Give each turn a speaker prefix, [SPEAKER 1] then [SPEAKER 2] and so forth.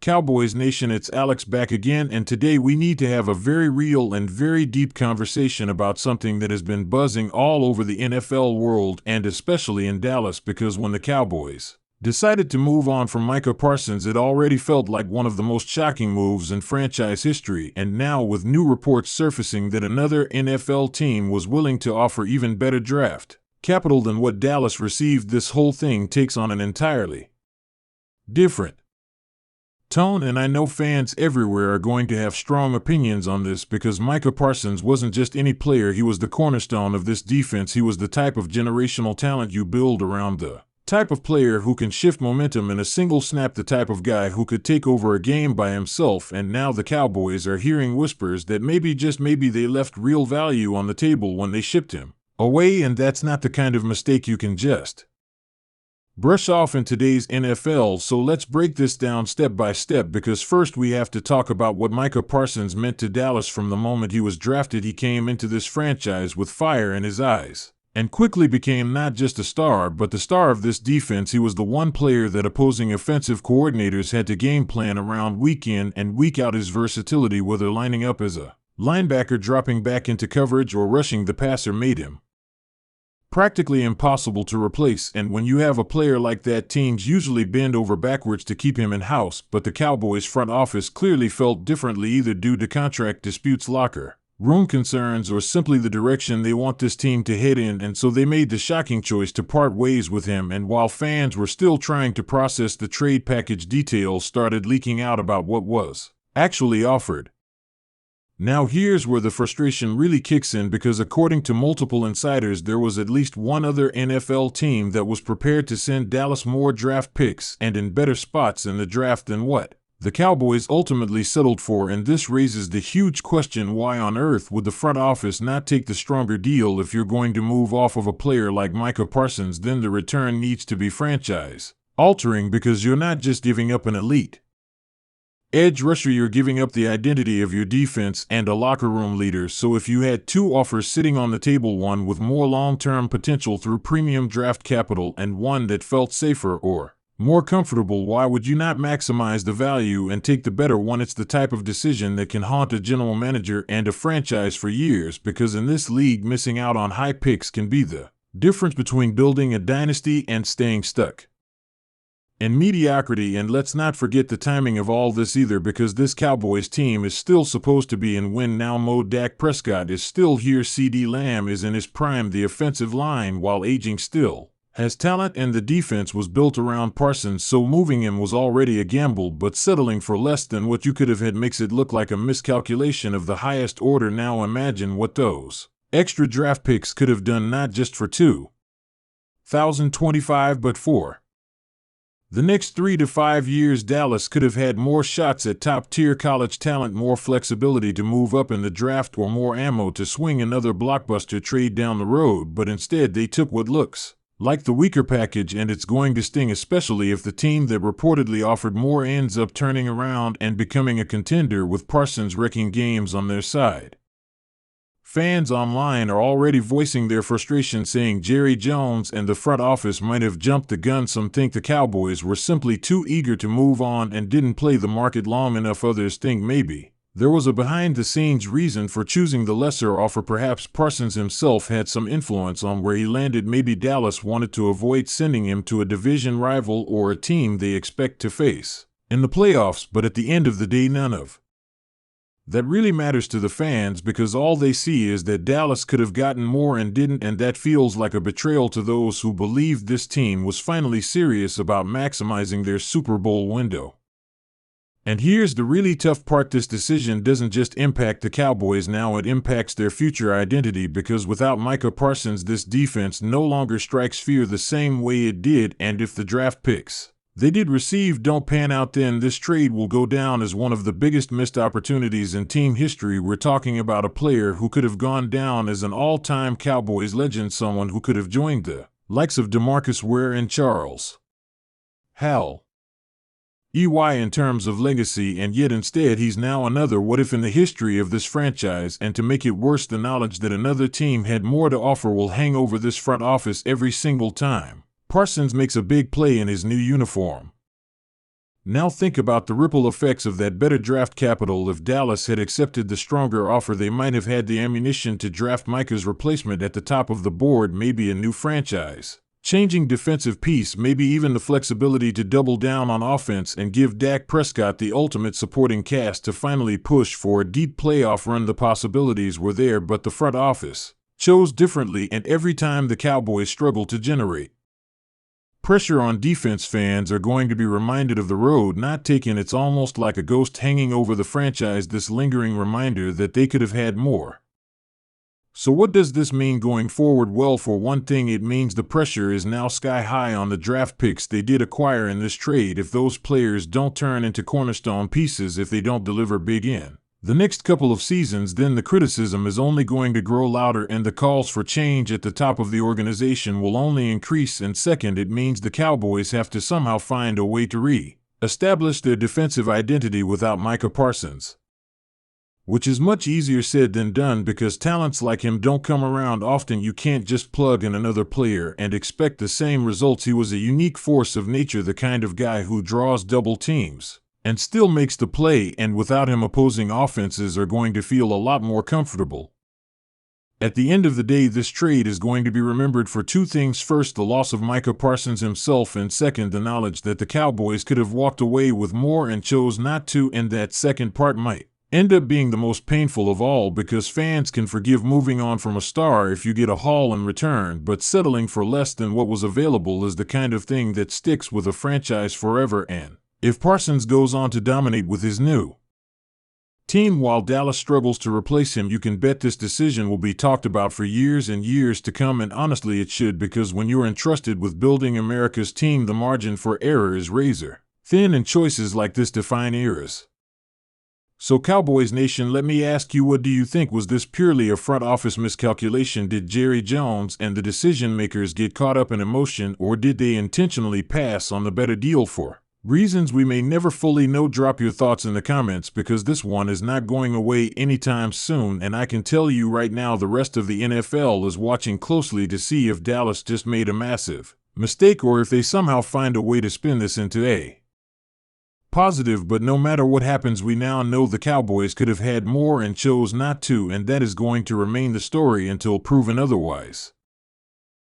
[SPEAKER 1] Cowboys Nation, it's Alex back again, and today we need to have a very real and very deep conversation about something that has been buzzing all over the NFL world and especially in Dallas, because when the Cowboys decided to move on from Micah Parsons, it already felt like one of the most shocking moves in franchise history, and now with new reports surfacing that another NFL team was willing to offer even better draft capital than what Dallas received, this whole thing takes on an entirely different tone, and I know fans everywhere are going to have strong opinions on this, because Micah Parsons wasn't just any player, he was the cornerstone of this defense. He was the type of generational talent you build around, the type of player who can shift momentum in a single snap, the type of guy who could take over a game by himself. And now the Cowboys are hearing whispers that maybe, just maybe, they left real value on the table when they shipped him away, and that's not the kind of mistake you can just brush off in today's NFL. So let's break this down step by step, because first we have to talk about what Micah Parsons meant to Dallas. From the moment he was drafted, he came into this franchise with fire in his eyes and quickly became not just a star, but the star of this defense. He was the one player that opposing offensive coordinators had to game plan around week in and week out. His versatility, whether lining up as a linebacker, dropping back into coverage, or rushing the passer, made him practically impossible to replace. And when you have a player like that, teams usually bend over backwards to keep him in-house. But the Cowboys front office clearly felt differently, either due to contract disputes, locker room concerns, or simply the direction they want this team to head in, and so they made the shocking choice to part ways with him. And while fans were still trying to process the trade package, details started leaking out about what was actually offered. Now here's where the frustration really kicks in, because according to multiple insiders, there was at least one other NFL team that was prepared to send Dallas more draft picks and in better spots in the draft than what the Cowboys ultimately settled for. And this raises the huge question, why on earth would the front office not take the stronger deal? If you're going to move off of a player like Micah Parsons, then the return needs to be franchise altering, because you're not just giving up an elite edge rusher, you're giving up the identity of your defense and a locker room leader. So if you had two offers sitting on the table, one with more long-term potential through premium draft capital and one that felt safer or more comfortable, why would you not maximize the value and take the better one? It's the type of decision that can haunt a general manager and a franchise for years, because in this league, missing out on high picks can be the difference between building a dynasty and staying stuck in mediocrity. And let's not forget the timing of all this either, because this Cowboys team is still supposed to be in win now mode. Dak Prescott is still here, CeeDee Lamb is in his prime, the offensive line, while aging, still has talent, and the defense was built around Parsons, so moving him was already a gamble. But settling for less than what you could have had makes it look like a miscalculation of the highest order. Now imagine what those extra draft picks could have done, not just for 2025, but for the next 3 to 5 years. Dallas could have had more shots at top-tier college talent, more flexibility to move up in the draft, or more ammo to swing another blockbuster trade down the road. But instead, they took what looks like the weaker package, and it's going to sting, especially if the team that reportedly offered more ends up turning around and becoming a contender with Parsons wrecking games on their side. Fans online are already voicing their frustration, saying Jerry Jones and the front office might have jumped the gun. Some think the Cowboys were simply too eager to move on and didn't play the market long enough. Others think maybe there was a behind-the-scenes reason for choosing the lesser offer. Perhaps Parsons himself had some influence on where he landed. Maybe Dallas wanted to avoid sending him to a division rival or a team they expect to face in the playoffs. But at the end of the day, none of that really matters to the fans, because all they see is that Dallas could have gotten more and didn't, and that feels like a betrayal to those who believed this team was finally serious about maximizing their Super Bowl window. And here's the really tough part: this decision doesn't just impact the Cowboys now, it impacts their future identity, because without Micah Parsons, this defense no longer strikes fear the same way it did. And if the draft picks they did receive don't pan out, then this trade will go down as one of the biggest missed opportunities in team history. We're talking about a player who could have gone down as an all-time Cowboys legend, someone who could have joined the likes of DeMarcus Ware and Charles Hall in terms of legacy, and yet instead he's now another what if in the history of this franchise. And to make it worse, the knowledge that another team had more to offer will hang over this front office every single time Parsons makes a big play in his new uniform. Now think about the ripple effects of that better draft capital. If Dallas had accepted the stronger offer, they might have had the ammunition to draft Micah's replacement at the top of the board, maybe a new franchise changing defensive piece, maybe even the flexibility to double down on offense and give Dak Prescott the ultimate supporting cast to finally push for a deep playoff run. The possibilities were there, but the front office chose differently, and every time the Cowboys struggled to generate pressure on defense, fans are going to be reminded of the road not taken. It's almost like a ghost hanging over the franchise, this lingering reminder that they could have had more. So what does this mean going forward? Well, for one thing, it means the pressure is now sky high on the draft picks they did acquire in this trade. If those players don't turn into cornerstone pieces, if they don't deliver big in the next couple of seasons, then the criticism is only going to grow louder and the calls for change at the top of the organization will only increase. And second, it means the Cowboys have to somehow find a way to re-establish their defensive identity without Micah Parsons, which is much easier said than done because talents like him don't come around often. You can't just plug in another player and expect the same results. He was a unique force of nature, the kind of guy who draws double teams and still makes the play, and without him, opposing offenses are going to feel a lot more comfortable. At the end of the day, this trade is going to be remembered for two things. First, the loss of Micah Parsons himself, and second, the knowledge that the Cowboys could have walked away with more and chose not to, and that second part might end up being the most painful of all, because fans can forgive moving on from a star if you get a haul in return, but settling for less than what was available is the kind of thing that sticks with a franchise forever. And if Parsons goes on to dominate with his new team while Dallas struggles to replace him, you can bet this decision will be talked about for years and years to come. And honestly, it should, because when you're entrusted with building America's team, the margin for error is razor thin, and choices like this define eras. So Cowboys Nation, let me ask you, what do you think? Was this purely a front office miscalculation? Did Jerry Jones and the decision makers get caught up in emotion, or did they intentionally pass on the better deal for reasons we may never fully know? Drop your thoughts in the comments, because this one is not going away anytime soon, and I can tell you right now the rest of the NFL is watching closely to see if Dallas just made a massive mistake or if they somehow find a way to spin this into a positive. But no matter what happens, we now know the Cowboys could have had more and chose not to, and that is going to remain the story until proven otherwise.